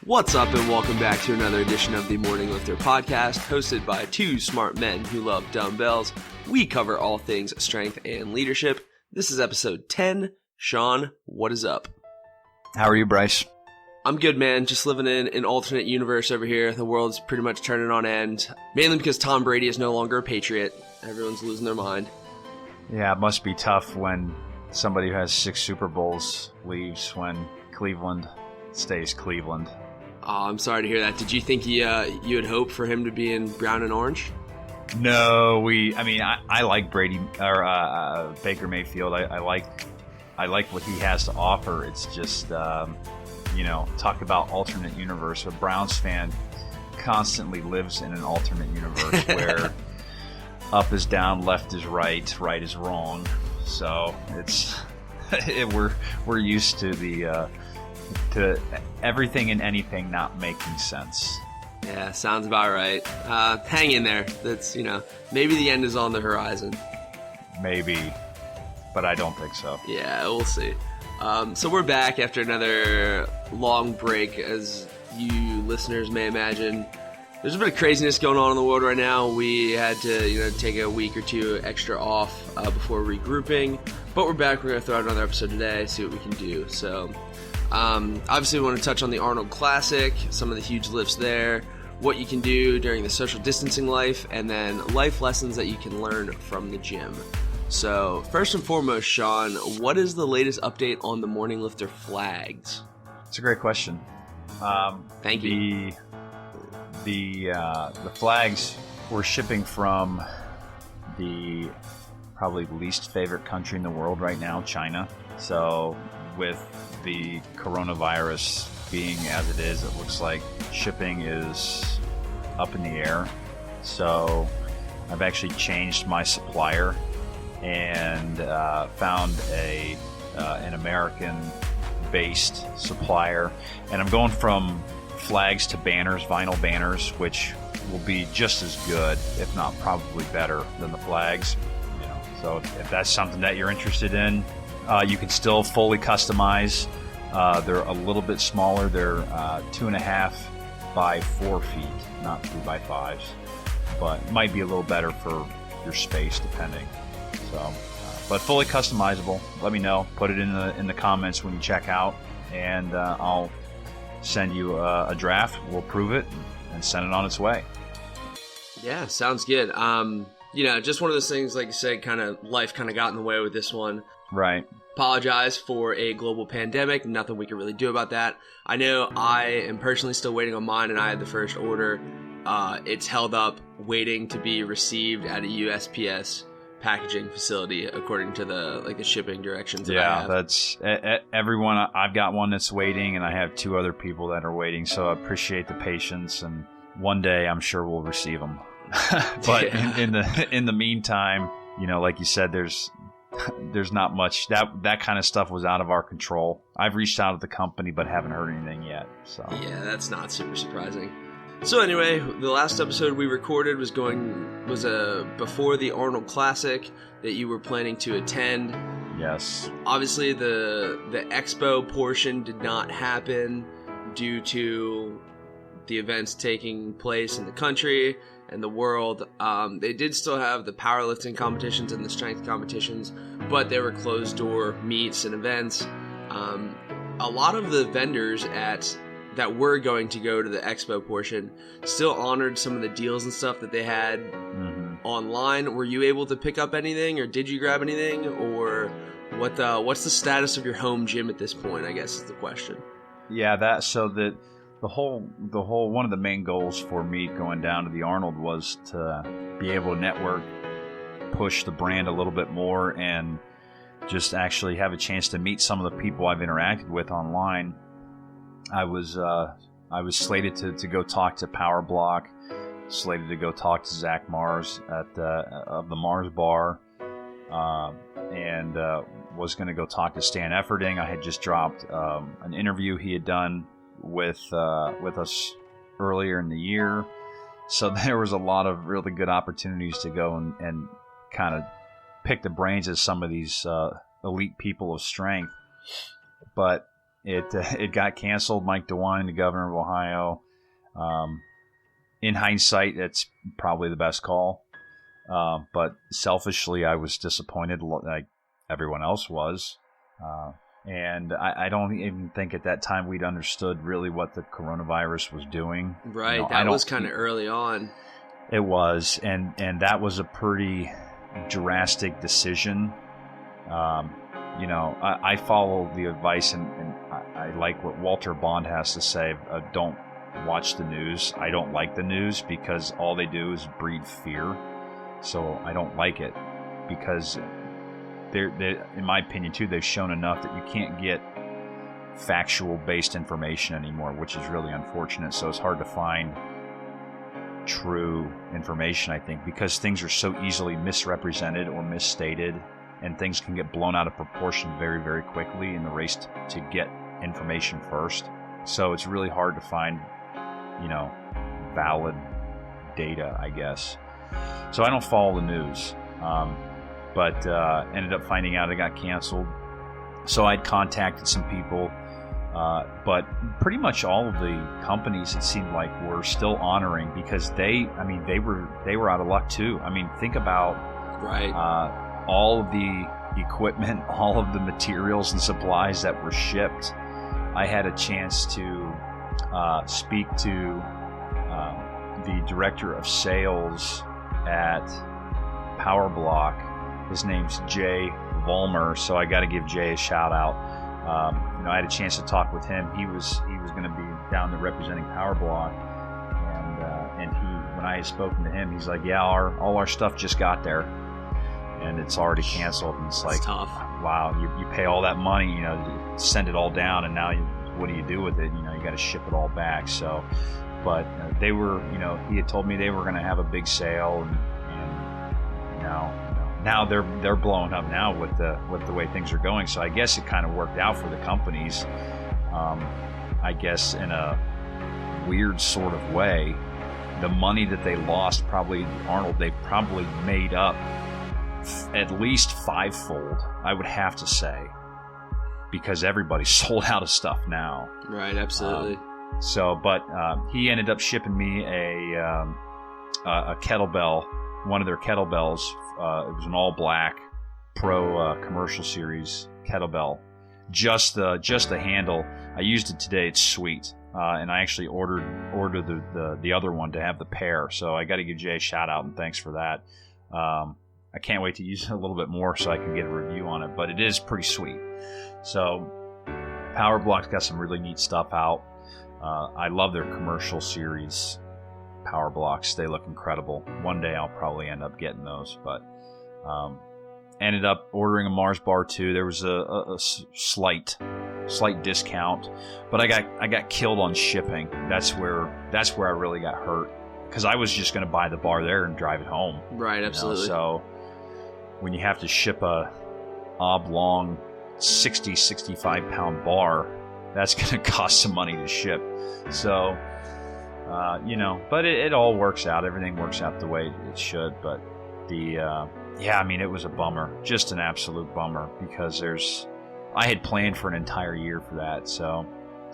What's up, and welcome back to another edition of the Morning Lifter podcast, hosted by two smart men who love dumbbells. We cover all things strength and leadership. This is episode 10. Shawn, what is up? How are you, Bryce? I'm good, man. Just living in an alternate universe over here. The world's pretty much turning on end, mainly because Tom Brady is no longer a Patriot. Everyone's losing their mind. Yeah, it must be tough when somebody who has 6 Super Bowls leaves when Cleveland stays Cleveland. Oh, I'm sorry to hear that. Did you think you had hoped for him to be in brown and orange? No, I like Brady or Baker Mayfield. I like what he has to offer. It's just talk about alternate universe. A Browns fan constantly lives in an alternate universe where up is down, left is right, right is wrong. So we're used to to everything and anything not making sense. Yeah, sounds about right. Hang in there. That's, maybe the end is on the horizon. Maybe, but I don't think so. Yeah, we'll see. So we're back after another long break. As you listeners may imagine, there's a bit of craziness going on in the world right now. We had to, take a week or two extra off before regrouping, but we're back. We're going to throw out another episode today, see what we can do. So, obviously we want to touch on the Arnold Classic, some of the huge lifts there, what you can do during the social distancing life, and then life lessons that you can learn from the gym. So, first and foremost, Shawn, what is the latest update on the Morning Lifter flags? It's a great question. Thank you. The flags we're shipping from the probably least favorite country in the world right now, China. So with the coronavirus being as it is, it looks like shipping is up in the air. So I've actually changed my supplier and found an American-based supplier. And I'm going from flags to banners, vinyl banners, which will be just as good, if not probably better than the flags. So if that's something that you're interested in, you can still fully customize. They're a little bit smaller. They're 2.5 by 4 feet, not 2 by 5s, but it might be a little better for your space depending. So, but fully customizable. Let me know. Put it in the comments when you check out, and I'll send you a draft. We'll prove it and send it on its way. Yeah, sounds good. Just one of those things, like you said, life got in the way with this one. Right. Apologize for a global pandemic. Nothing we can really do about that. I know I am personally still waiting on mine, and I had the first order. It's held up waiting to be received at a USPS packaging facility according to the shipping directions that I have. That's everyone. I've got one that's waiting, and I have 2 other people that are waiting, so I appreciate the patience, and one day I'm sure we'll receive them. But yeah. in the meantime, like you said, there's not much. That kind of stuff was out of our control. I've reached out to the company but haven't heard anything yet. So yeah, that's not super surprising. So anyway, the last episode we recorded was before the Arnold Classic that you were planning to attend. Yes. Obviously, the expo portion did not happen due to the events taking place in the country and the world. They did still have the powerlifting competitions and the strength competitions, but they were closed-door meets and events. A lot of the vendors that were going to go to the expo portion still honored some of the deals and stuff that they had online. Were you able to pick up anything, or did you grab anything, or what's the status of your home gym at this point, I guess is the question. Yeah, the whole one of the main goals for me going down to the Arnold was to be able to network, push the brand a little bit more, and just actually have a chance to meet some of the people I've interacted with online. I was slated to go talk to Power Block, slated to go talk to Zach Mars of the Mars Bar, and was going to go talk to Stan Efferding. I had just dropped an interview he had done with us earlier in the year, so there was a lot of really good opportunities to go and kind of pick the brains of some of these elite people of strength. But it got canceled. Mike DeWine, the governor of Ohio. In hindsight, it's probably the best call. But selfishly, I was disappointed, like everyone else was. And I don't even think at that time we'd understood really what the coronavirus was doing. Right, that was kind of early on. It was, and that was a pretty drastic decision. I follow the advice, and I like what Walter Bond has to say. Don't watch the news. I don't like the news because all they do is breed fear. So I don't like it because they're in my opinion too, they've shown enough that you can't get factual based information anymore, which is really unfortunate. So it's hard to find true information, I think, because things are so easily misrepresented or misstated, and things can get blown out of proportion very, very quickly in the race to get information first. So it's really hard to find, valid data, I guess. So I don't follow the news, but ended up finding out it got canceled. So I'd contacted some people, but pretty much all of the companies, it seemed like, were still honoring because they were out of luck too. I mean, think about all of the equipment, all of the materials and supplies that were shipped. I had a chance to speak to the director of sales at Power Block. His name's Jay Vollmer, so I got to give Jay a shout out. I had a chance to talk with him. He was going to be down there representing Power Block, and when I had spoken to him, he's like, "Yeah, all our stuff just got there, and it's already canceled." And it's like, tough. Wow, you pay all that money, to send it all down, and now what do you do with it? You got to ship it all back. So, but they were, he had told me they were going to have a big sale, and now they're blowing up now with the way things are going. So I guess it kind of worked out for the companies. I guess in a weird sort of way, the money that they lost, probably Arnold, they probably made up at least fivefold, I would have to say, because everybody's sold out of stuff now. Right, absolutely. But he ended up shipping me a kettlebell, one of their kettlebells. It was an all black pro commercial series kettlebell. Just the handle. I used it today. It's sweet. And I actually ordered the other one to have the pair. So I got to give Jay a shout out and thanks for that. I can't wait to use it a little bit more so I can get a review on it. But it is pretty sweet. So Power Block's got some really neat stuff out. I love their commercial series Power Blocks. They look incredible. One day I'll probably end up getting those, but ended up ordering a Mars bar too. There was a slight discount, but I got killed on shipping. That's where I really got hurt, because I was just going to buy the bar there and drive it home. Right, absolutely. So when you have to ship a oblong 65 pound bar, that's going to cost some money to ship. So but it all works out. Everything works out the way it should. But it was a bummer, just an absolute bummer, because I had planned for an entire year for that. So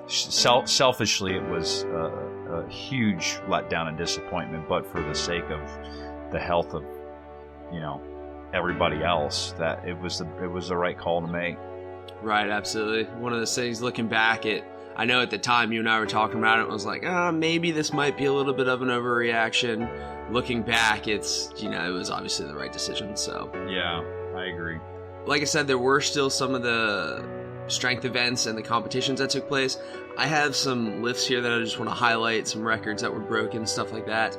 selfishly, it was a huge letdown and disappointment. But for the sake of the health of everybody else, that it was the right call to make. Right, absolutely. One of those things, looking back, I know at the time you and I were talking about it, was like, maybe this might be a little bit of an overreaction. Looking back, it was obviously the right decision. So yeah, I agree. Like I said, there were still some of the strength events and the competitions that took place. I have some lifts here that I just want to highlight, some records that were broken, stuff like that.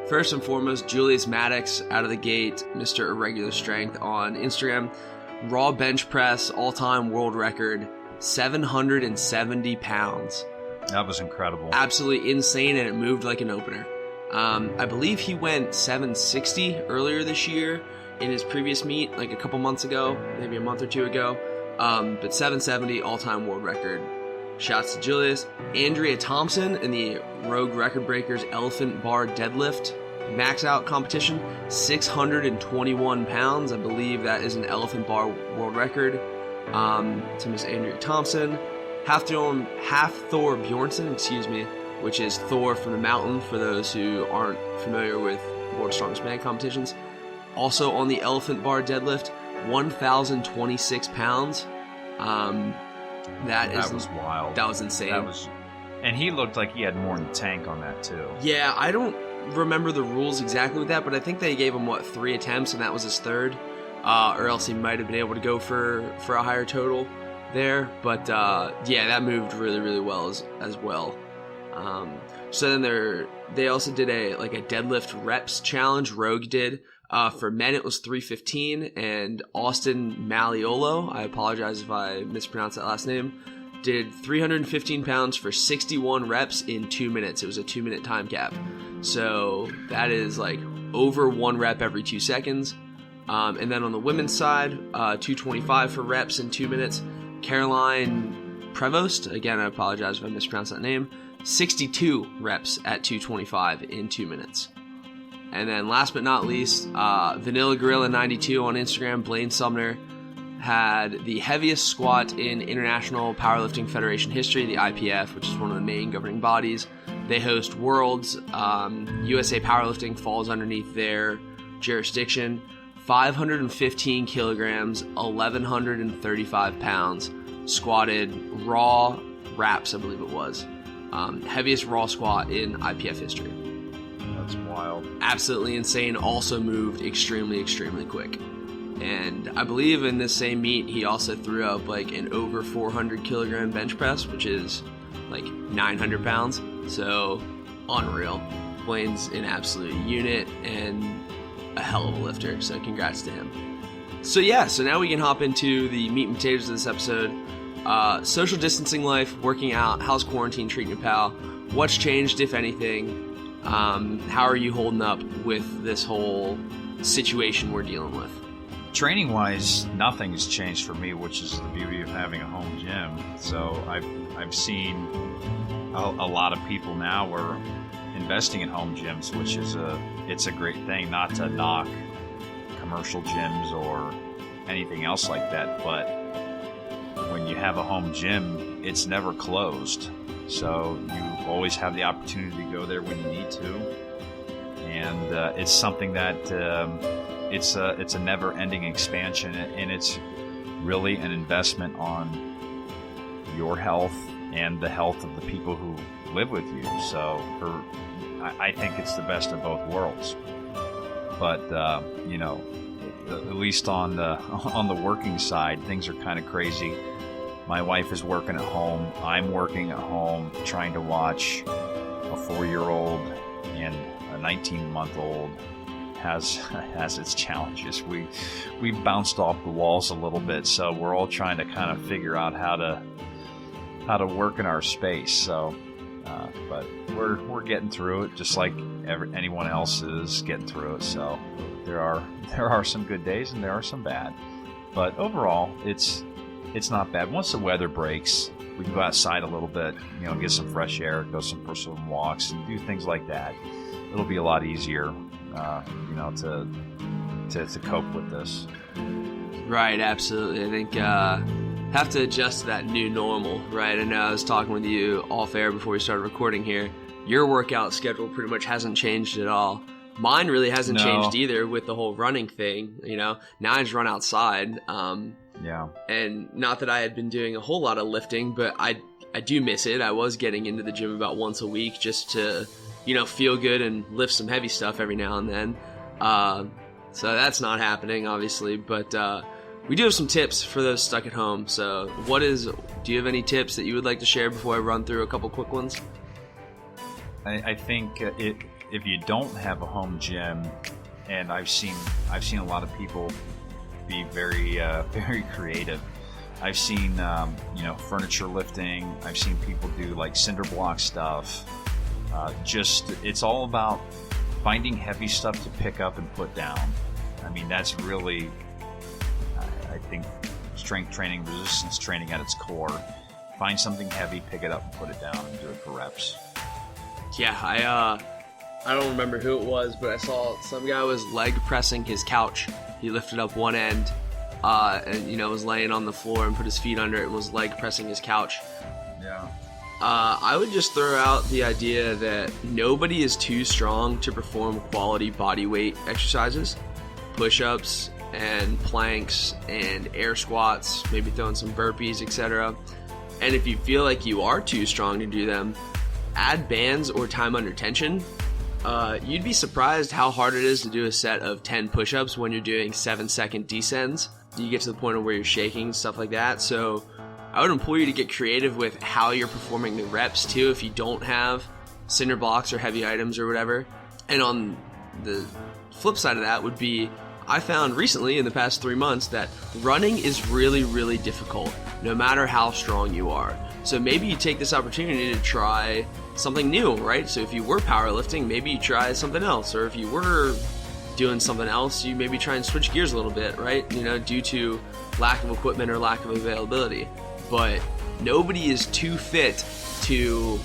First and foremost, Julius Maddox out of the gate, Mr. Irregular Strength on Instagram. Raw bench press, all-time world record, 770 pounds. That was incredible. Absolutely insane, and it moved like an opener. I believe he went 760 earlier this year in his previous meet, like a couple months ago, maybe a month or two ago. But 770, all-time world record. Shouts to Julius. Andrea Thompson in the Rogue Record Breakers Elephant Bar Deadlift max out competition, 621 pounds. I believe that is an Elephant Bar world record. To Miss Andrea Thompson. Half Thor Bjornsson, which is Thor from the Mountain for those who aren't familiar with World's Strongest Man competitions. Also on the elephant bar deadlift, 1,026 pounds. That was wild. That was insane. And he looked like he had more in the tank on that too. Yeah, I don't remember the rules exactly with that, but I think they gave him 3 attempts, and that was his third, or else he might have been able to go for a higher total there. But yeah, that moved really, really well as well. So then they also did a deadlift reps challenge. Rogue did. For men, it was 315, and Austin Maliolo, I apologize if I mispronounced that last name, did 315 pounds for 61 reps in 2 minutes. It was a 2-minute time cap. So that is over 1 rep every 2 seconds. And then on the women's side, 225 for reps in 2 minutes. Caroline Prevost, again, I apologize if I mispronounced that name, 62 reps at 225 in 2 minutes. And then last but not least, Vanilla Gorilla 92 on Instagram, Blaine Sumner, had the heaviest squat in International Powerlifting Federation history, the IPF, which is one of the main governing bodies. They host Worlds. USA Powerlifting falls underneath their jurisdiction. 515 kilograms, 1,135 pounds, squatted raw wraps, I believe it was. Heaviest raw squat in IPF history. That's wild. Absolutely insane. Also moved extremely, extremely quick. And I believe in this same meet, he also threw up an over 400 kilogram bench press, which is 900 pounds. So unreal. Blaine's an absolute unit and a hell of a lifter. So congrats to him. So yeah, so now we can hop into the meat and potatoes of this episode. Social distancing life, working out, how's quarantine treating you, pal? What's changed, if anything? How are you holding up with this whole situation we're dealing with? Training-wise, nothing's changed for me, which is the beauty of having a home gym. So I've seen a lot of people now are investing in home gyms, which is it's a great thing. Not to knock commercial gyms or anything else like that, but when you have a home gym, it's never closed. So you always have the opportunity to go there when you need to, and it's something that it's a never-ending expansion, and it's really an investment on your health and the health of the people who live with you. So I think it's the best of both worlds. But at least on the working side, things are kind of crazy. My wife is working at home. I'm working at home, trying to watch a 4-year-old and a 19-month-old has its challenges. We bounced off the walls a little bit, so we're all trying to kind of figure out how to work in our space. So, but we're getting through it, just like anyone else is getting through it. So there are some good days and there are some bad, but overall it's not bad. Once the weather breaks, we can go outside a little bit, get some fresh air, go for some walks, and do things like that. It'll be a lot easier, to cope with this. Right, absolutely. I think have to adjust to that new normal, right? I know I was talking with you off air before we started recording here. Your workout schedule pretty much hasn't changed at all. Mine really hasn't changed either with the whole running thing. Now I just run outside. Yeah. And not that I had been doing a whole lot of lifting, but I do miss it. I was getting into the gym about once a week just to, feel good and lift some heavy stuff every now and then. So that's not happening, obviously, but we do have some tips for those stuck at home. So do you have any tips that you would like to share before I run through a couple quick ones? I think if you don't have a home gym, and I've seen a lot of people be very very creative. I've seen furniture lifting. I've seen people do cinder block stuff. It's all about finding heavy stuff to pick up and put down. I mean, that's really, I think, strength training, resistance training at its core. Find something heavy, pick it up, and put it down, and do it for reps. Yeah, I don't remember who it was, but I saw some guy was leg pressing his couch. He lifted up one end, and was laying on the floor and put his feet under it and was leg pressing his couch. Yeah. I would just throw out the idea that nobody is too strong to perform quality body weight exercises, push-ups and planks and air squats, maybe throwing some burpees, etc. And if you feel like you are too strong to do them, add bands or time under tension. You'd be surprised how hard it is to do a set of 10 push-ups when you're doing 7-second descends. You get to the point of where you're shaking, stuff like that. So I would implore you to get creative with how you're performing the reps too if you don't have cinder blocks or heavy items or whatever. And on the flip side of that would be, I found recently in the past 3 months that running is really, really difficult no matter how strong you are. So maybe you take this opportunity to try something new, right? So if you were powerlifting, maybe you try something else. Or if you were doing something else, you maybe try and switch gears a little bit, right? Due to lack of equipment or lack of availability. But nobody is too fit to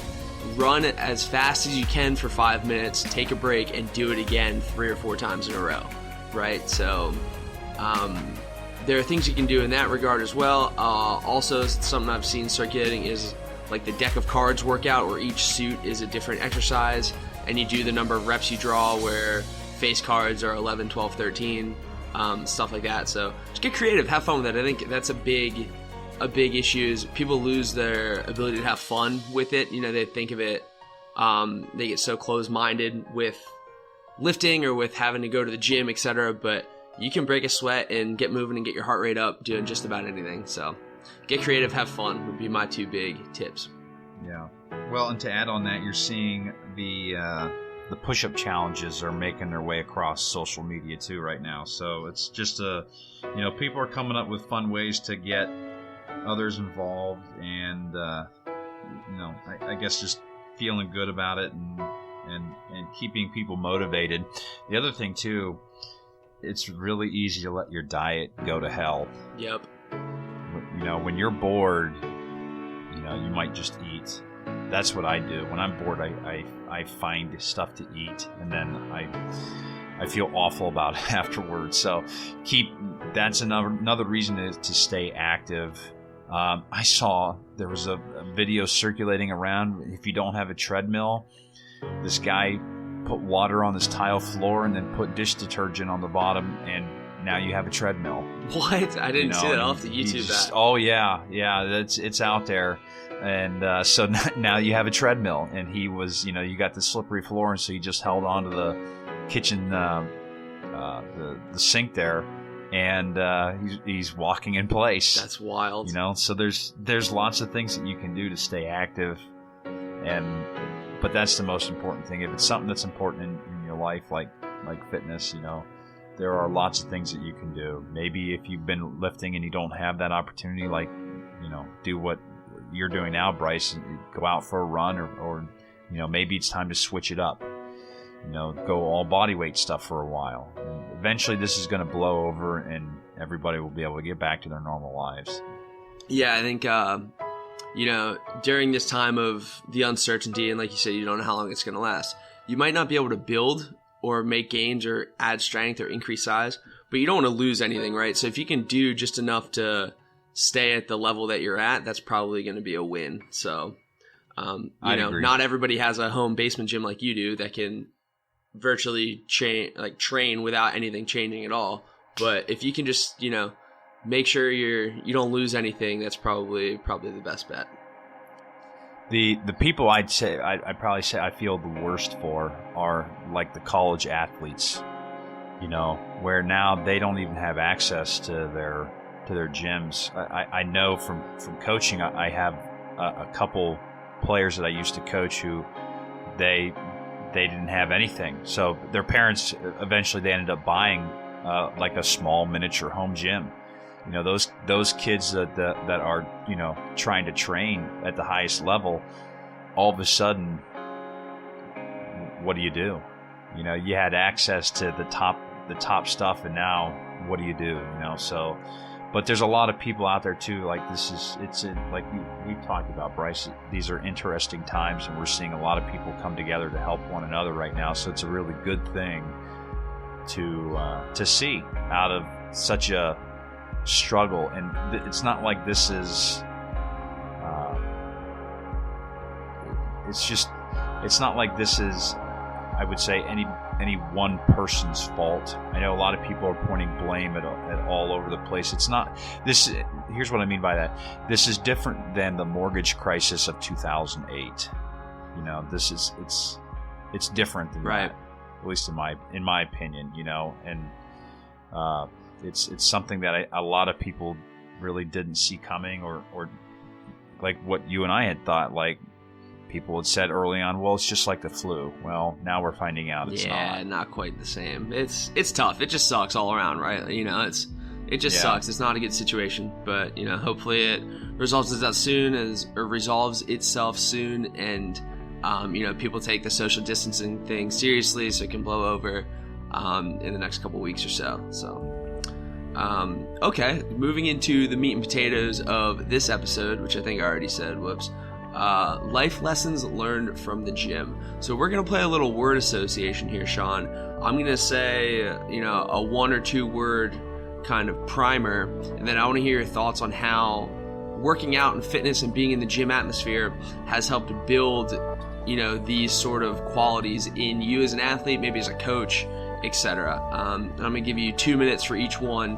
run as fast as you can for 5 minutes, take a break, and do it again 3 or 4 times in a row, right? So there are things you can do in that regard as well. Also, something I've seen circulating is like the deck of cards workout, where each suit is a different exercise, and you do the number of reps you draw, where face cards are 11, 12, 13, stuff like that. So just get creative, have fun with it. I think that's a big issue is people lose their ability to have fun with it. They think of it, they get so closed-minded with lifting or with having to go to the gym, etc. But you can break a sweat and get moving and get your heart rate up doing just about anything. So get creative, have fun would be my 2 big tips. Yeah. Well, and to add on that, you're seeing the push-up challenges are making their way across social media too right now. So it's just people are coming up with fun ways to get others involved, and I guess just feeling good about it and keeping people motivated. The other thing too, it's really easy to let your diet go to hell. Yep. When you're bored, you might just eat. That's what I do. When I'm bored, I find stuff to eat, and then I feel awful about it afterwards. So that's another reason to stay active. I saw there was a video circulating around. If you don't have a treadmill, this guy put water on his tile floor and then put dish detergent on the bottom, and now you have a treadmill. What? I didn't see that. I'll have to YouTube that. Oh yeah, it's out there, and so now you have a treadmill. And he was, you got the slippery floor, and so he just held onto the kitchen, the sink there. And he's walking in place. That's wild. So there's lots of things that you can do to stay active, but that's the most important thing. If it's something that's important in your life, like fitness, there are lots of things that you can do. Maybe if you've been lifting and you don't have that opportunity, do what you're doing now, Bryce, and go out for a run, or maybe it's time to switch it up. Go all body weight stuff for a while. And eventually this is going to blow over and everybody will be able to get back to their normal lives. Yeah, I think, during this time of the uncertainty, and like you said, you don't know how long it's going to last, you might not be able to build or make gains or add strength or increase size, but you don't want to lose anything, right? So if you can do just enough to stay at the level that you're at, that's probably going to be a win. So, agree. Not everybody has a home basement gym like you do that can virtually train without anything changing at all. But if you can just make sure you don't lose anything, that's probably the best bet. The people I'd probably say I feel the worst for are like the college athletes, where now they don't even have access to their gyms. I know from coaching, I have a couple players that I used to coach who they didn't have anything. So their parents, eventually they ended up buying like a small miniature home gym. Those kids that are, trying to train at the highest level, all of a sudden, what do? You had access to the top stuff, and now what do? So, but there's a lot of people out there too. Like like we've talked about, Bryce. These are interesting times, and we're seeing a lot of people come together to help one another right now. So it's a really good thing to see out of such a struggle, and it's not like this is it's not like this is, I would say, any one person's fault. I know a lot of people are pointing blame at all over the place. It's not this. Here's what I mean by that. This is different than the mortgage crisis of 2008. You know, this is it's different than right. that, at least in my opinion. You know, and it's something that a lot of people really didn't see coming, or like what you and I had thought, like. People had said early on, well, it's just like the flu. Well, now we're finding out it's not. Yeah, not quite the same. It's tough. It just sucks all around, right? You know, it just sucks. It's not a good situation, but you know, hopefully it resolves itself soon, and you know, people take the social distancing thing seriously, so it can blow over in the next couple weeks or so. So, okay, moving into the meat and potatoes of this episode, which I think I already said. Whoops. Life lessons learned from the gym. So we're going to play a little word association here, Shawn. I'm going to say, you know, a 1 or 2 word kind of primer, and then I want to hear your thoughts on how working out and fitness and being in the gym atmosphere has helped build, you know, these sort of qualities in you as an athlete, maybe as a coach, etc. I'm going to give you 2 minutes for each one,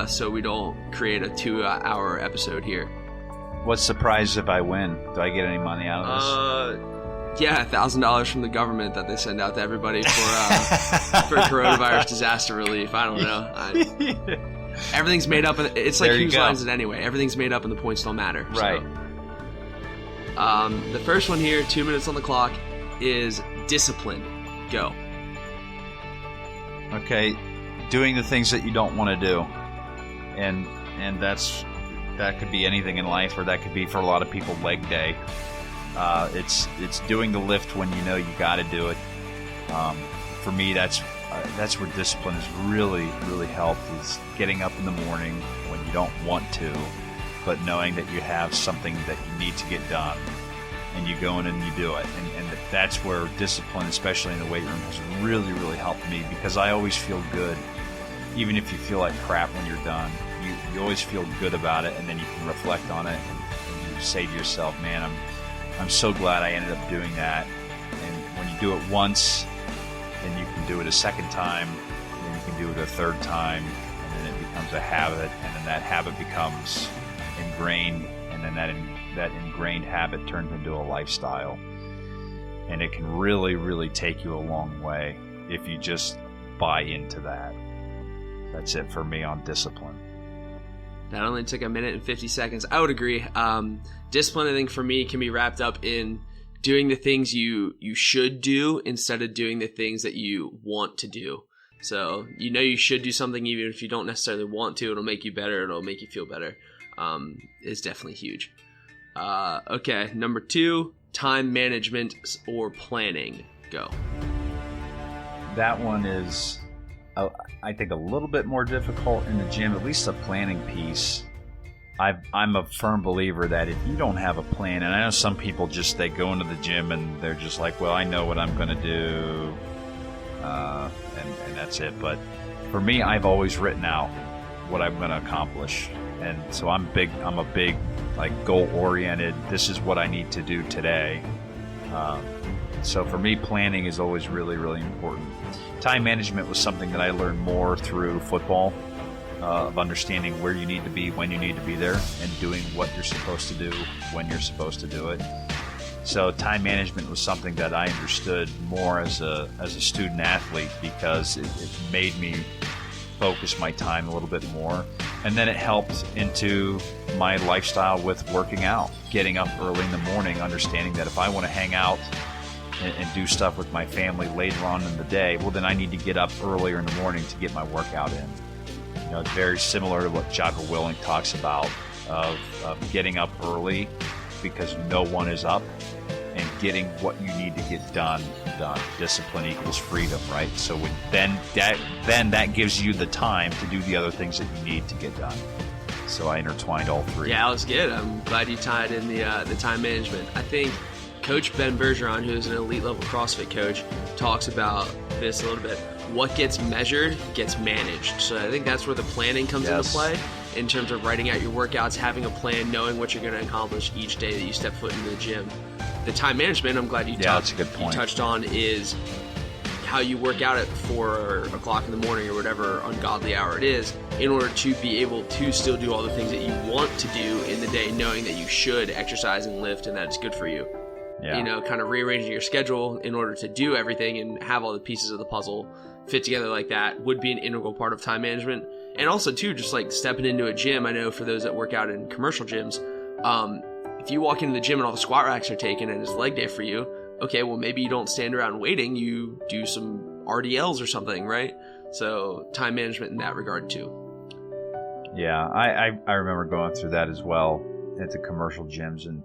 so we don't create a 2-hour episode here. What's the prize if I win? Do I get any money out of this? Yeah, $1,000 from the government that they send out to everybody for coronavirus disaster relief. I don't know. Everything's made up. It's like Whose Lines It Anyway. Everything's made up and the points don't matter. Right. So. The first one here, 2 minutes on the clock, is discipline. Go. Okay, doing the things that you don't want to do, and that could be anything in life, or that could be, for a lot of people, leg day. It's doing the lift when you know you got to do it. For me, that's where discipline has really, really helped, is getting up in the morning when you don't want to, but knowing that you have something that you need to get done, and you go in and you do it. And that's where discipline, especially in the weight room, has really, really helped me, because I always feel good, even if you feel like crap when you're done. You always feel good about it, and then you can reflect on it, and you say to yourself, man, I'm so glad I ended up doing that. And when you do it once, then you can do it a second time, and then you can do it a third time, and then it becomes a habit, and then that habit becomes ingrained, and then that ingrained habit turns into a lifestyle. And it can really, really take you a long way if you just buy into that. That's it for me on discipline. That only took 1 minute and 50 seconds. I would agree. Discipline, I think, for me, can be wrapped up in doing the things you should do instead of doing the things that you want to do. So you know you should do something even if you don't necessarily want to. It'll make you better. It'll make you feel better. It's definitely huge. Okay, number 2, time management or planning. Go. That one is, I think, a little bit more difficult in the gym, at least the planning piece. I'm a firm believer that if you don't have a plan, and I know some people they go into the gym and they're just like, well, I know what I'm going to do, and that's it. But for me, I've always written out what I'm going to accomplish. And so I'm a big, like, goal-oriented, this is what I need to do today. So for me, planning is always really, really important. Time management was something that I learned more through football, of understanding where you need to be, when you need to be there, and doing what you're supposed to do, when you're supposed to do it. So time management was something that I understood more as a student athlete, because it made me focus my time a little bit more. And then it helped into my lifestyle with working out, getting up early in the morning, understanding that if I want to hang out and do stuff with my family later on in the day, well, then I need to get up earlier in the morning to get my workout in. You know, it's very similar to what Jocko Willink talks about of getting up early because no one is up, and getting what you need to get done. Discipline equals freedom, right? So then that gives you the time to do the other things that you need to get done. So I intertwined all three. Yeah, that was good. I'm glad you tied in the time management. I think Coach Ben Bergeron, who's an elite level CrossFit coach, talks about this a little bit. what gets measured gets managed. So I think that's where the planning comes into play, in terms of writing out your workouts, having a plan, knowing what you're going to accomplish each day that you step foot into the gym. The time management, I'm glad you touched on, is how you work out at 4 o'clock in the morning or whatever ungodly hour it is, in order to be able to still do all the things that you want to do in the day, knowing that you should exercise and lift and that it's good for you. You know, kind of rearranging your schedule in order to do everything and have all the pieces of the puzzle fit together like that would be an integral part of time management. And also too, just like stepping into a gym, I know for those that work out in commercial gyms, if you walk into the gym and all the squat racks are taken and it's leg day for you, okay, well, maybe you don't stand around waiting, you do some RDLs or something, right? So time management in that regard too. Yeah, I remember going through that as well at the commercial gyms, and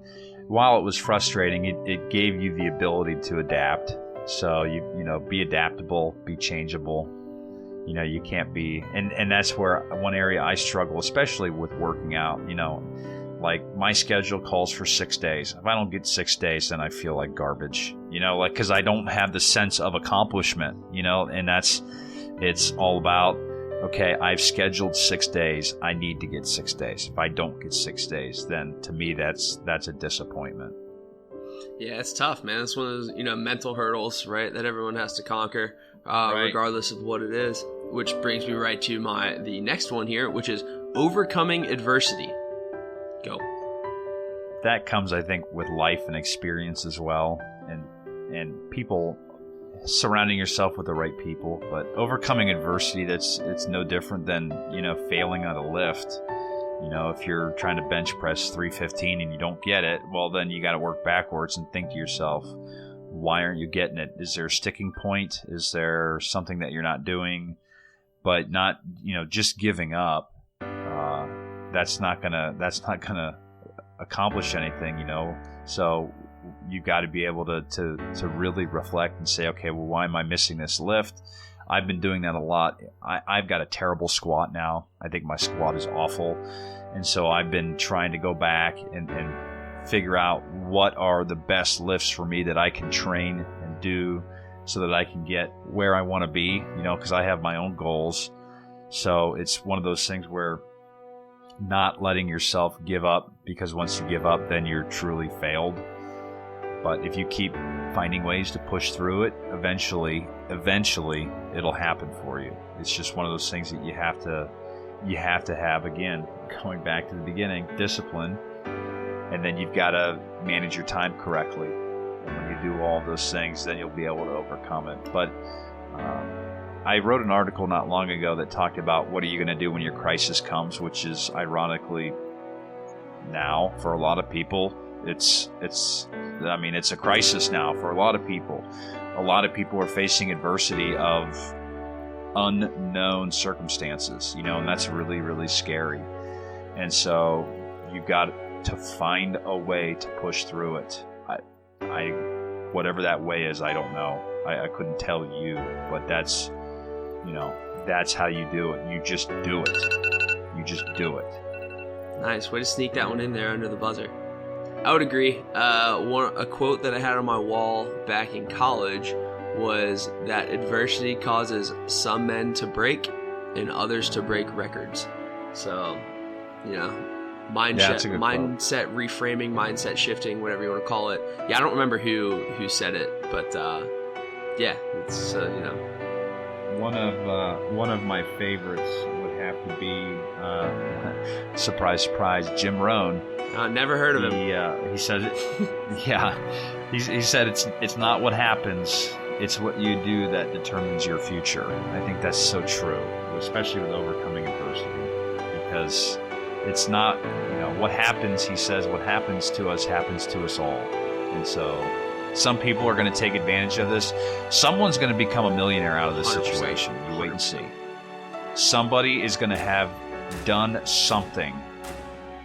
while it was frustrating, it gave you the ability to adapt. So you know, be adaptable, be changeable. You know, you can't be, and that's where one area I struggle, especially with working out. You know, like my schedule calls for 6 days. If I don't get 6 days, then I feel like garbage. You know, like, because I don't have the sense of accomplishment. You know, and it's all about, okay, I've scheduled 6 days. I need to get 6 days. If I don't get 6 days, then to me that's a disappointment. Yeah, it's tough, man. It's one of those, you know, mental hurdles, right, that everyone has to conquer, regardless of what it is. Which brings me right to the next one here, which is overcoming adversity. Go. That comes, I think, with life and experience as well, and people, surrounding yourself with the right people. But overcoming adversity, it's no different than, you know, failing on a lift. You know, if you're trying to bench press 315 and you don't get it, well, then you got to work backwards and think to yourself, why aren't you getting it? Is there a sticking point? Is there something that you're not doing? But not, you know, just giving up. That's not gonna accomplish anything, you know. So you got to be able to really reflect and say, okay, well, why am I missing this lift? I've been doing that a lot. I've got a terrible squat now. I think my squat is awful. And so I've been trying to go back and figure out what are the best lifts for me that I can train and do so that I can get where I want to be, you know, because I have my own goals. So it's one of those things where not letting yourself give up, because once you give up, then you're truly failed. But if you keep finding ways to push through it, eventually it'll happen for you. It's just one of those things that you have to have, again, going back to the beginning, discipline, and then you've got to manage your time correctly. And when you do all of those things, then you'll be able to overcome it. But I wrote an article not long ago that talked about what are you going to do when your crisis comes, which is ironically now for a lot of people. It's a crisis now for a lot of people. A lot of people are facing adversity of unknown circumstances, you know, and that's really, really scary. And so you've got to find a way to push through it. Whatever that way is, I don't know. I couldn't tell you, but that's how you do it. You just do it. You just do it. Nice. Way to sneak that one in there under the buzzer. I would agree. A quote that I had on my wall back in college was that adversity causes some men to break and others to break records. So, you know, mindset reframing, mindset shifting, whatever you want to call it. Yeah, I don't remember who said it, but yeah, it's you know. One of my favorites would have to be surprise, surprise, Jim Rohn. Never heard of him. He said it. Yeah, he said it's not what happens, it's what you do that determines your future. I think that's so true, especially with overcoming adversity, because it's not, you know, what happens. He says what happens to us all, and so some people are going to take advantage of this. Someone's going to become a millionaire out of this 100%. Situation. You wait and see. Somebody is going to have done something,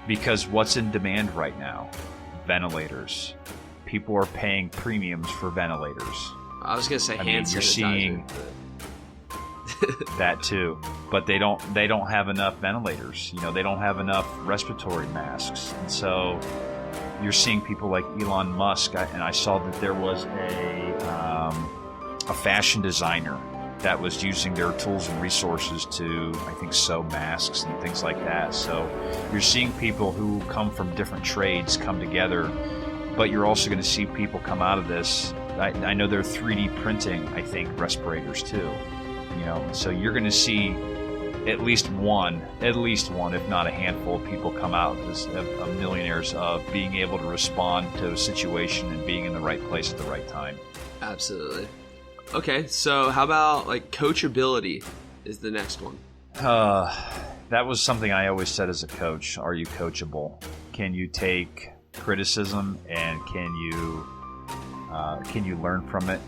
because what's in demand right now? Ventilators. People are paying premiums for ventilators. I was going to say hand sanitizer. You're seeing that too, but they don't have enough ventilators. You know, they don't have enough respiratory masks, and so you're seeing people like Elon Musk, and I saw that there was a fashion designer that was using their tools and resources to, I think, sew masks and things like that. So you're seeing people who come from different trades come together, but you're also going to see people come out of this. I know they're 3D printing, I think, respirators too. So you're going to see at least one, if not a handful of people come out as millionaires of being able to respond to a situation and being in the right place at the right time. Absolutely. Okay, so how about like coachability is the next one? That was something I always said as a coach. Are you coachable? Can you take criticism and can you learn from it?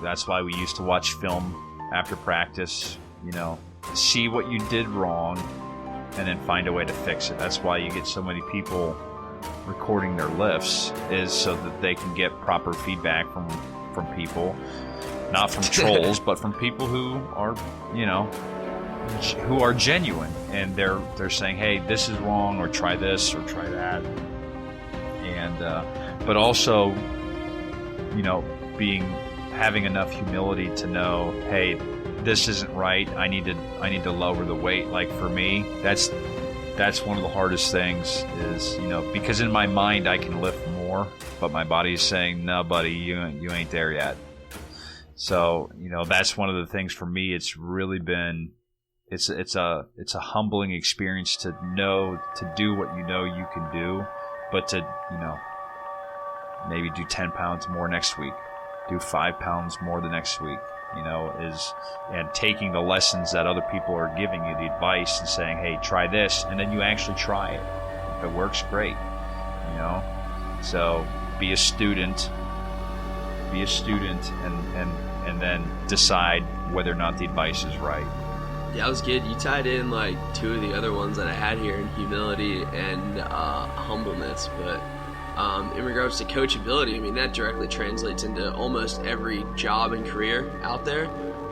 That's why we used to watch film after practice, see what you did wrong and then find a way to fix it. That's why you get so many people recording their lifts, is so that they can get proper feedback from people, not from trolls, but from people who are, who are genuine, and they're saying, hey, this is wrong, or try this or try that. And but also, having enough humility to know, hey, this isn't right. I need to lower the weight. Like for me, that's one of the hardest things is, because in my mind I can lift more, but my body's saying, no, buddy, you ain't there yet. So, that's one of the things for me. It's really been, it's a humbling experience to know, to do what you can do, but to, maybe do 10 pounds more next week, do 5 pounds more the next week, and taking the lessons that other people are giving you, the advice, and saying, hey, try this, and then you actually try it. If it works, great, So be a student, and then decide whether or not the advice is right. Yeah, that was good. You tied in like two of the other ones that I had here in humility and humbleness, but in regards to coachability, I mean, that directly translates into almost every job and career out there.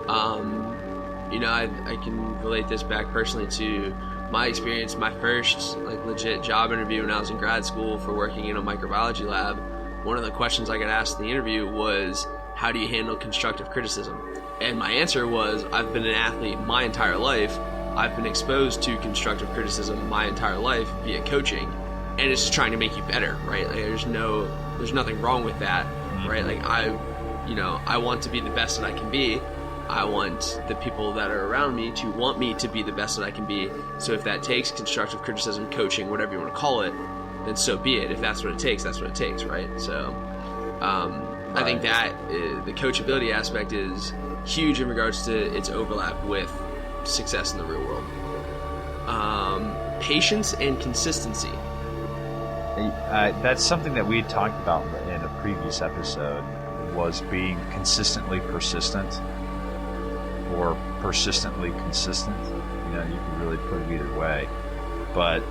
I can relate this back personally to my experience. My first like legit job interview when I was in grad school for working in a microbiology lab, one of the questions I got asked in the interview was, how do you handle constructive criticism? And my answer was, I've been an athlete my entire life. I've been exposed to constructive criticism my entire life via coaching. And it's trying to make you better, right? Like there's nothing wrong with that, right? Like I want to be the best that I can be. I want the people that are around me to want me to be the best that I can be. So if that takes constructive criticism, coaching, whatever you want to call it, then so be it. If that's what it takes, that's what it takes, right? So I think that the coachability aspect is huge in regards to its overlap with success in the real world. Patience and consistency. That's something that we had talked about in a previous episode, was being consistently persistent or persistently consistent. You can really put it either way. But,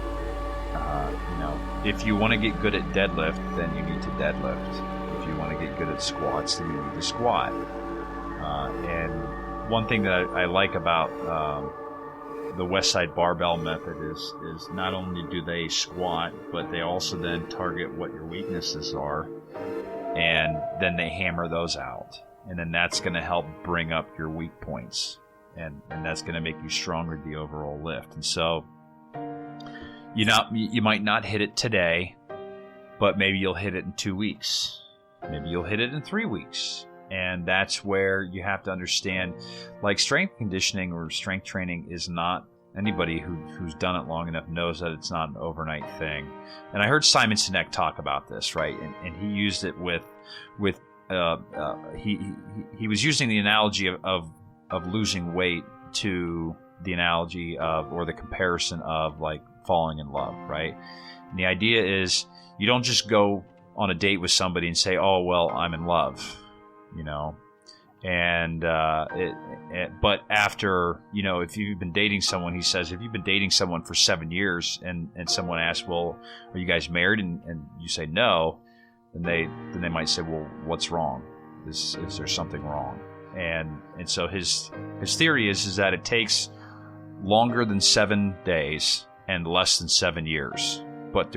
if you want to get good at deadlift, then you need to deadlift. If you want to get good at squats, then you need to squat. And one thing that I like about the West Side Barbell method is not only do they squat, but they also then target what your weaknesses are, and then they hammer those out. And then that's going to help bring up your weak points, and that's going to make you stronger at the overall lift. And so you might not hit it today, but maybe you'll hit it in 2 weeks. Maybe you'll hit it in 3 weeks. And that's where you have to understand, like, strength conditioning or strength training is not, anybody who's done it long enough knows that it's not an overnight thing. And I heard Simon Sinek talk about this, right? And he used it with he was using the analogy of losing weight to the analogy of, or the comparison of, like, falling in love, right? And the idea is, you don't just go on a date with somebody and say, oh, well, I'm in love. And but after, if you've been dating someone, he says, if you've been dating someone for 7 years and someone asks, well, are you guys married? And you say no, then they might say, well, what's wrong? Is there something wrong? And so his theory is that it takes longer than 7 days and less than 7 years, but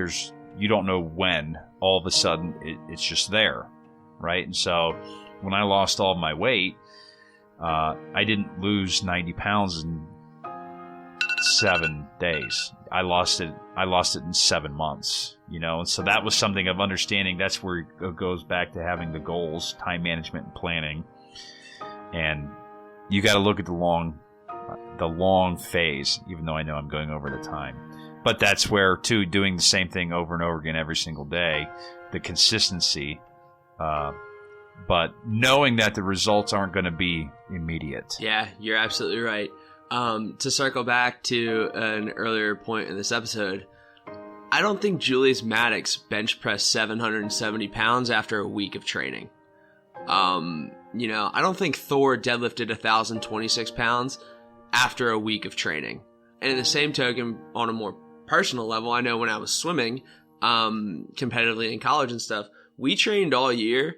you don't know when all of a sudden it's just there, right? And so when I lost all of my weight, I didn't lose 90 pounds in 7 days. I lost it in 7 months, and so that was something of understanding. That's where it goes back to having the goals, time management, and planning. And you got to look at the long phase, even though I know I'm going over the time. But that's where, too, doing the same thing over and over again every single day, the consistency, but knowing that the results aren't going to be immediate. Yeah, you're absolutely right. To circle back to an earlier point in this episode, I don't think Julius Maddox bench pressed 770 pounds after a week of training. I don't think Thor deadlifted 1,026 pounds after a week of training. And in the same token, on a more personal level, I know when I was swimming competitively in college and stuff, we trained all year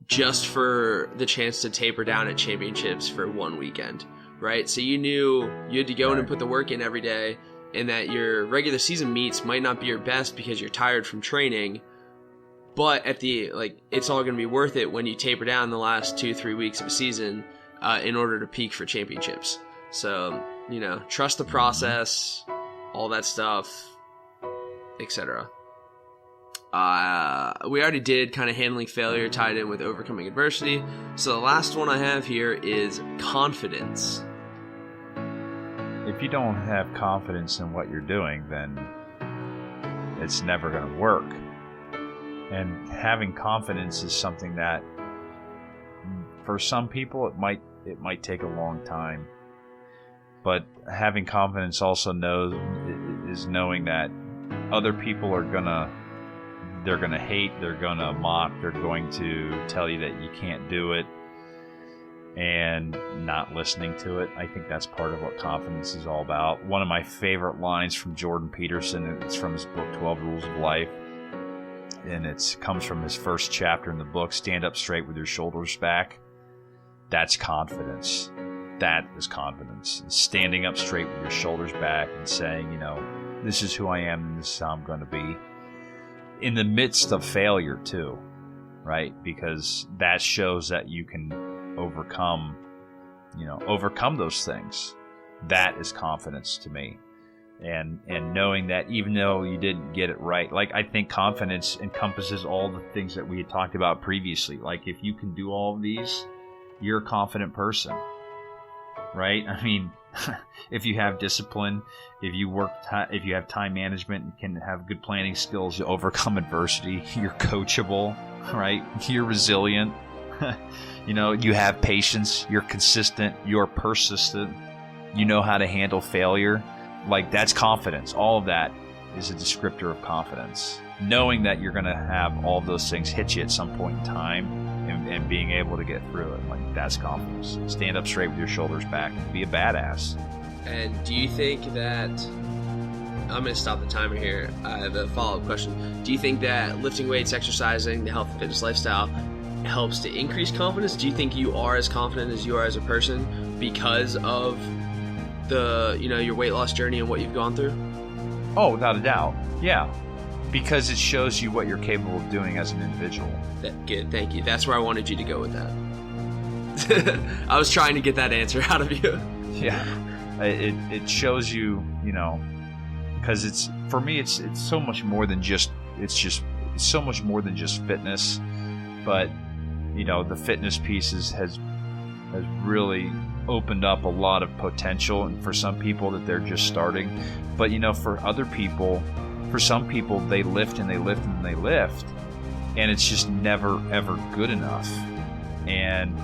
just for the chance to taper down at championships for one weekend. Right? So you knew you had to go in and put the work in every day, and that your regular season meets might not be your best because you're tired from training, but it's all going to be worth it when you taper down the last 2-3 weeks of a season in order to peak for championships. So, trust the process, all that stuff, etc. We already did kind of handling failure tied in with overcoming adversity. So the last one I have here is confidence. If you don't have confidence in what you're doing, then it's never going to work. And having confidence is something that, for some people, it might take a long time. But having confidence also is knowing that other people are they're gonna hate, they're gonna mock, they're going to tell you that you can't do it, and not listening to it. I think that's part of what confidence is all about. One of my favorite lines from Jordan Peterson, it's from his book 12 Rules of Life, and it comes from his first chapter in the book, Stand Up Straight with Your Shoulders Back. That's confidence. That is confidence. Standing up straight with your shoulders back and saying, this is who I am and this is how I'm going to be. In the midst of failure, too, right? Because that shows that you can overcome those things. That is confidence to me. And knowing that even though you didn't get it right, I think confidence encompasses all the things that we had talked about previously. If you can do all of these, you're a confident person. Right? I mean, if you have discipline, if you have time management and can have good planning skills, you overcome adversity, you're coachable, right? You're resilient. You have patience, you're consistent, you're persistent, you know how to handle failure. That's confidence. All of that is a descriptor of confidence. Knowing that you're going to have all of those things hit you at some point in time, and being able to get through it, that's confidence. Stand up straight with your shoulders back and be a badass. And do you think that, I'm going to stop the timer here, I have a follow-up question. Do you think that lifting weights, exercising, the health and fitness lifestyle helps to increase confidence? Do you think you are as confident as you are as a person because of your weight loss journey and what you've gone through? Oh, without a doubt. Yeah. Because it shows you what you're capable of doing as an individual. Good, thank you. That's where I wanted you to go with that. I was trying to get that answer out of you. Yeah, it shows you, because it's so much more than just so much more than just fitness, but the fitness pieces has really opened up a lot of potential, and for some people that they're just starting, but for other people. For some people, they lift and they lift and they lift, and it's just never, ever good enough. And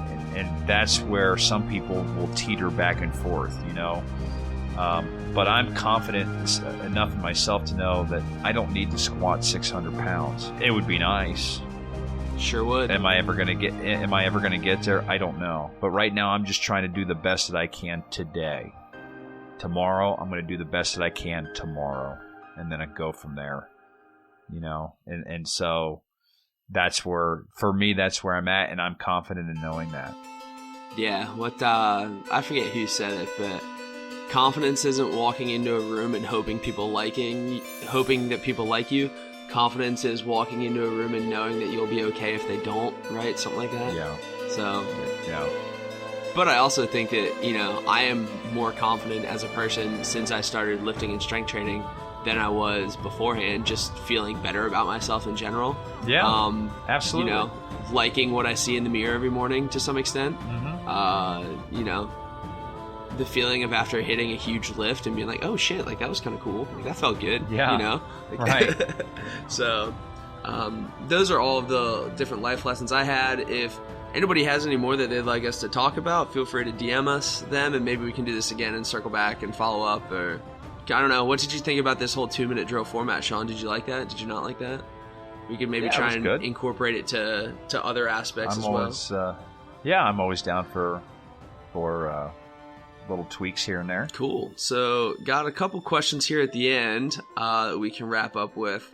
that's where some people will teeter back and forth, But I'm confident enough in myself to know that I don't need to squat 600 pounds. It would be nice. Sure would. Am I ever going to get there? I don't know. But right now, I'm just trying to do the best that I can today. Tomorrow, I'm going to do the best that I can tomorrow. And then I go from there, and so that's where I'm at, and I'm confident in knowing that. Yeah, I forget who said it, but confidence isn't walking into a room and hoping that people like you. Confidence is walking into a room and knowing that you'll be okay if they don't, right? Something like that. Yeah. So. Yeah. But I also think that, you know, I am more confident as a person since I started lifting and strength training than I was beforehand, just feeling better about myself in general. Yeah, absolutely. You know, liking what I see in the mirror every morning to some extent. Mm-hmm. You know, the feeling of after hitting a huge lift and being like, oh shit, like that was kind of cool. Like that felt good. Yeah. You know? Like, right. So, those are all of the different life lessons I had. If anybody has any more that they'd like us to talk about, feel free to DM us them, and maybe we can do this again and circle back and follow up. Or I don't know. What did you think about this whole 2-minute drill format, Shawn? Did you like that? Did you not like that? We could maybe try and incorporate it to other aspects as well. I'm always down for little tweaks here and there. Cool. So, got a couple questions here at the end that we can wrap up with.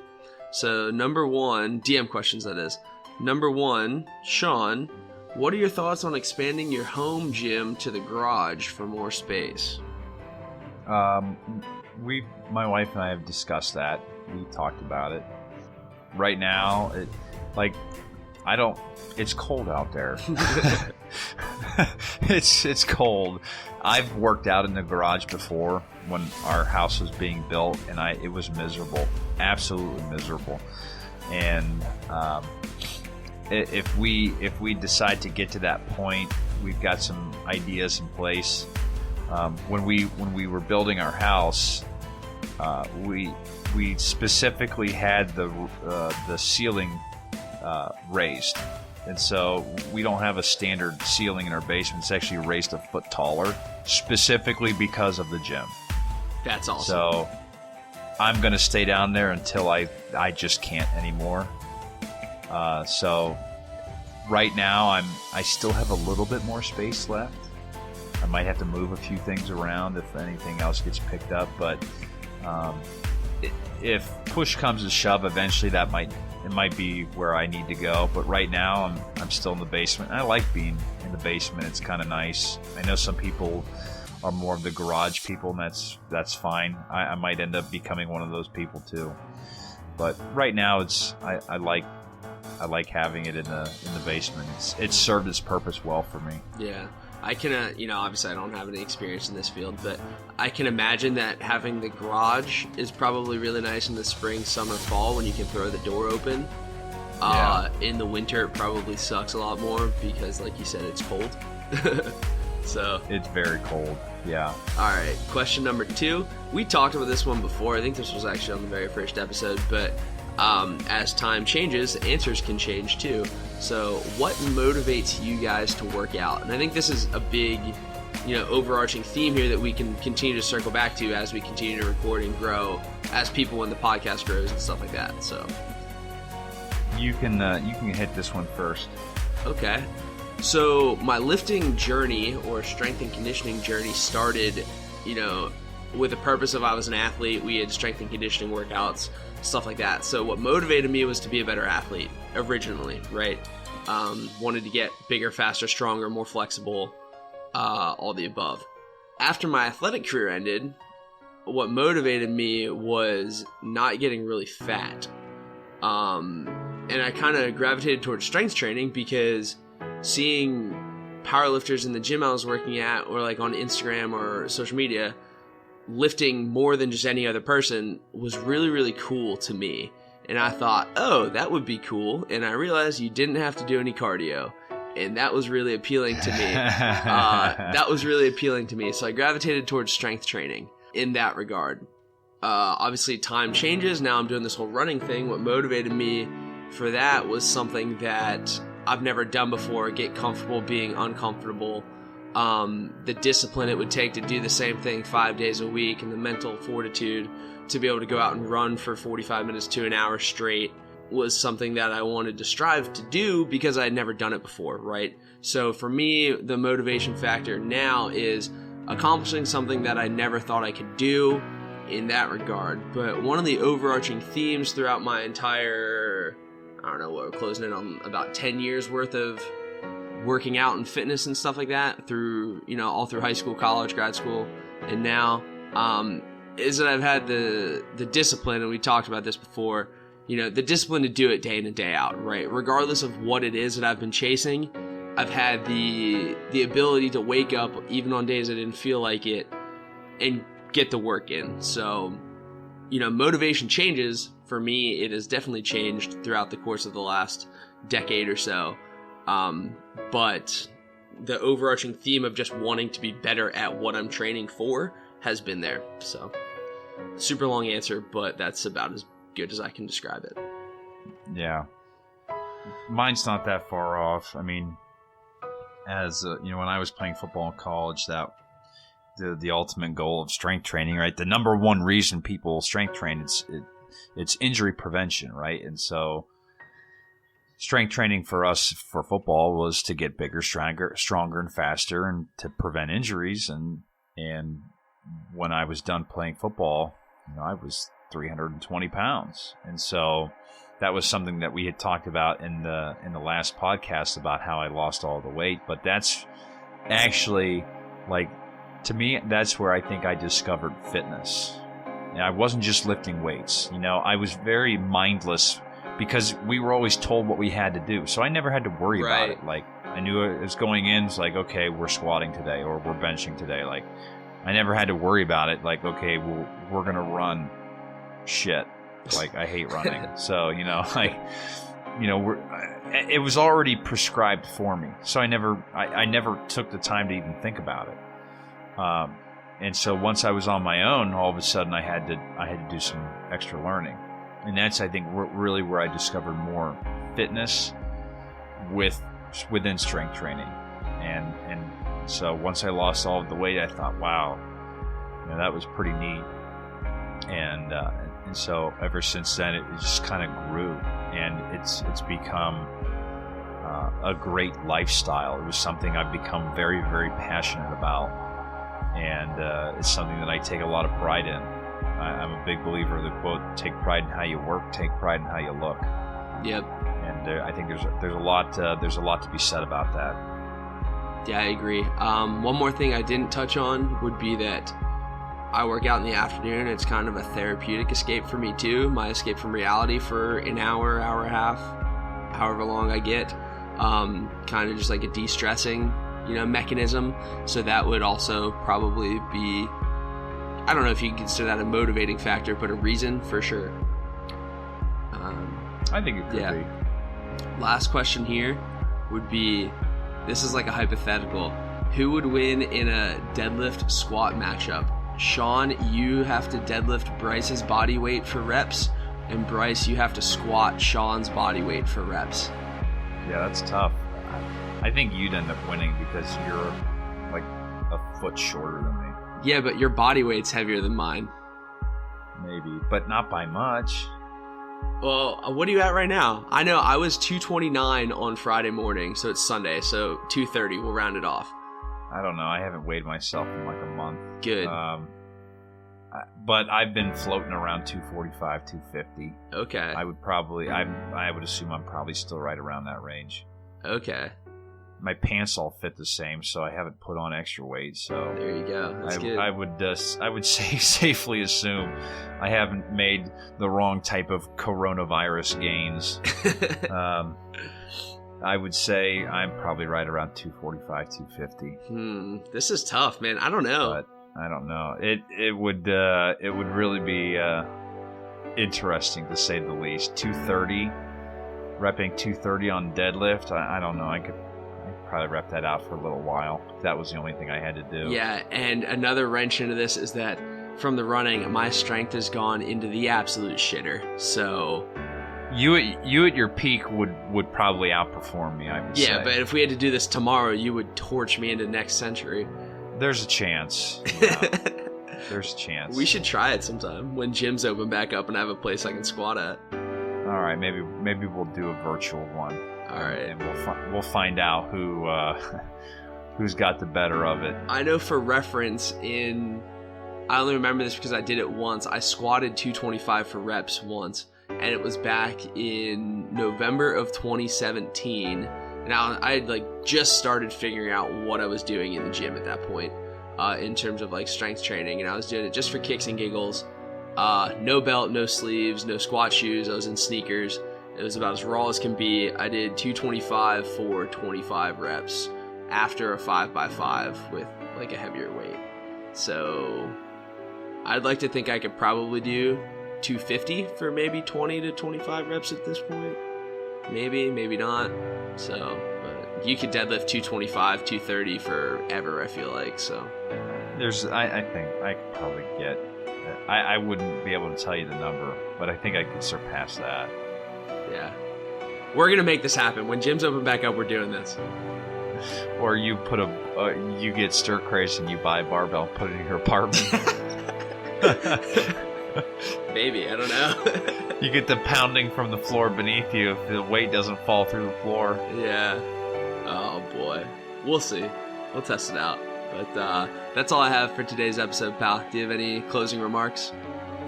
So, number one, DM questions that is. Number one, Shawn, what are your thoughts on expanding your home gym to the garage for more space? My wife and I have discussed that. We talked about it. Right now, it's cold out there. It's cold. I've worked out in the garage before when our house was being built, and it was miserable, absolutely miserable. And if we decide to get to that point, we've got some ideas in place. When we were building our house, we specifically had the ceiling raised, and so we don't have a standard ceiling in our basement. It's actually raised a foot taller, specifically because of the gym. That's awesome. So I'm going to stay down there until I just can't anymore. So right now I still have a little bit more space left. I might have to move a few things around if anything else gets picked up, but if push comes to shove, eventually it might be where I need to go. But right now I'm still in the basement. I like being in the basement. It's kind of nice. I know some people are more of the garage people, and that's fine. I might end up becoming one of those people too. But right now I like having it in the basement. It's served its purpose well for me. Yeah. I can, obviously I don't have any experience in this field, but I can imagine that having the garage is probably really nice in the spring, summer, fall when you can throw the door open. Yeah. In the winter, it probably sucks a lot more because, like you said, it's cold. So it's very cold. Yeah. All right. Question number 2. We talked about this one before. I think this was actually on the very first episode, but as time changes, answers can change too. So what motivates you guys to work out? And I think this is a big, overarching theme here that we can continue to circle back to as we continue to record and grow as people when the podcast grows and stuff like that. So you can hit this one first. Okay. So my lifting journey or strength and conditioning journey started, with the purpose of I was an athlete. We had strength and conditioning workouts, stuff like that. So what motivated me was to be a better athlete originally, right? Wanted to get bigger, faster, stronger, more flexible, all the above. After my athletic career ended, what motivated me was not getting really fat. And I kind of gravitated towards strength training because seeing powerlifters in the gym I was working at or like on Instagram or social media lifting more than just any other person was really, really cool to me. And I thought, oh, that would be cool. And I realized you didn't have to do any cardio. And that was really appealing to me. So I gravitated towards strength training in that regard. Obviously, time changes. Now I'm doing this whole running thing. What motivated me for that was something that I've never done before, get comfortable being uncomfortable. The discipline it would take to do the same thing 5 days a week and the mental fortitude to be able to go out and run for 45 minutes to an hour straight was something that I wanted to strive to do because I had never done it before, right? So for me, the motivation factor now is accomplishing something that I never thought I could do in that regard. But one of the overarching themes throughout my entire, we're closing in on about 10 years worth of working out and fitness and stuff like that through, all through high school, college, grad school, and now, is that I've had the discipline, and we talked about this before, the discipline to do it day in and day out, right? Regardless of what it is that I've been chasing, I've had the ability to wake up even on days I didn't feel like it and get the work in. So, motivation changes. For me, it has definitely changed throughout the course of the last decade or so. But the overarching theme of just wanting to be better at what I'm training for has been there. So, super long answer, but that's about as good as I can describe it. Yeah. Mine's not that far off. I mean, as when I was playing football in college, that the ultimate goal of strength training, right? The number one reason people strength train, it's injury prevention, right? And so strength training for us for football was to get bigger, stronger, and faster, and to prevent injuries. And when I was done playing football, I was 320 pounds, and so that was something that we had talked about in the last podcast about how I lost all the weight. But that's actually, like, to me, that's where I think I discovered fitness. And I wasn't just lifting weights. I was very mindless because we were always told what we had to do. So I never had to worry about it. Like, I knew it was going in. It's like, okay, we're squatting today or we're benching today. Like, I never had to worry about it. Like, okay, well, we're going to run. Shit. Like, I hate running. So, it was already prescribed for me. So I never took the time to even think about it. And so once I was on my own, all of a sudden I had to do some extra learning. And that's, I think, really where I discovered more fitness within strength training. And so once I lost all of the weight, I thought, wow, that was pretty neat. And so ever since then, it just kind of grew, and it's become a great lifestyle. It was something I've become very, very passionate about, and it's something that I take a lot of pride in. I'm a big believer of the quote, take pride in how you work, take pride in how you look. Yep. And I think there's a lot to be said about that. Yeah, I agree. One more thing I didn't touch on would be that I work out in the afternoon. It's kind of a therapeutic escape for me too. My escape from reality for an hour, hour and a half, however long I get. Kind of just like a de-stressing, mechanism. So that would also probably be, I don't know if you can consider that a motivating factor, but a reason for sure. I think it could be. Last question here would be, this is like a hypothetical. Who would win in a deadlift squat matchup? Shawn, you have to deadlift Bryce's body weight for reps, and Bryce, you have to squat Shawn's body weight for reps. Yeah, that's tough. I think you'd end up winning because you're like a foot shorter than me. Yeah, but your body weight's heavier than mine. Maybe, but not by much. Well, what are you at right now? I know I was 229 on Friday morning, so it's Sunday, so 230, we'll round it off. I don't know. I haven't weighed myself in like a month. Good. But I've been floating around 245, 250. Okay. I would assume I'm probably still right around that range. Okay. My pants all fit the same, so I haven't put on extra weight. So there you go. That's good. I would safely assume I haven't made the wrong type of coronavirus gains. I would say I'm probably right around 245, 250. This is tough, man. I don't know. But I don't know. It would really be interesting to say the least. 230, repping 230 on deadlift. I don't know. I could probably rep that out for a little while. That was the only thing I had to do. Yeah, and another wrench into this is that from the running, my strength has gone into the absolute shitter. So You at your peak would probably outperform me, I would say. Yeah, but if we had to do this tomorrow, you would torch me into next century. There's a chance. Yeah. There's a chance. We should try it sometime when gyms open back up and I have a place I can squat at. All right, maybe we'll do a virtual one. All right, and we'll find out who's got the better of it. I know for reference, I only remember this because I did it once. I squatted 225 for reps once. And it was back in November of 2017. Now I had just started figuring out what I was doing in the gym at that point, in terms of strength training, and I was doing it just for kicks and giggles. No belt, no sleeves, no squat shoes. I was in sneakers, It was about as raw as can be. I did 225 for 25 reps after a 5x5 with like a heavier weight. So I'd like to think I could probably do 250 for maybe 20 to 25 reps at this point. Maybe not. So, but you could deadlift 225, 230 forever, I feel like. So I think I could probably get. I wouldn't be able to tell you the number, but I think I could surpass that. Yeah. We're gonna make this happen. When gyms open back up, we're doing this. Or you you get stir crazy and you buy a barbell and put it in your apartment. Maybe, I don't know. You get the pounding from the floor beneath you if the weight doesn't fall through the floor. Yeah. Oh boy. We'll see. We'll test it out. But that's all I have for today's episode, pal. Do you have any closing remarks?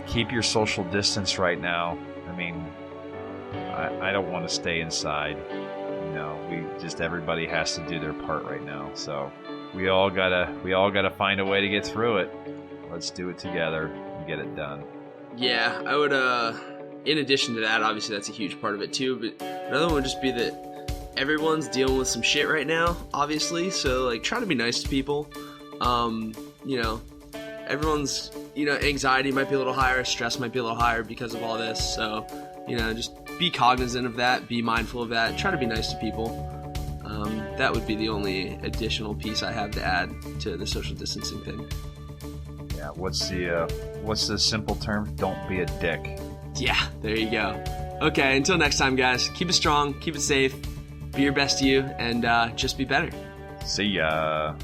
Keep your social distance right now. I mean, I don't want to stay inside. You know, everybody has to do their part right now. So we all gotta find a way to get through it. Let's do it together and get it done. Yeah, I would, in addition to that, obviously that's a huge part of it too, but another one would just be that everyone's dealing with some shit right now, obviously, so, like, try to be nice to people. You know, everyone's, anxiety might be a little higher, stress might be a little higher because of all this, so, just be cognizant of that, be mindful of that, try to be nice to people. That would be the only additional piece I have to add to the social distancing thing. Yeah, what's the simple term? Don't be a dick. Yeah, there you go. Okay, until next time, guys, keep it strong, keep it safe, be your best you, and just be better. See ya.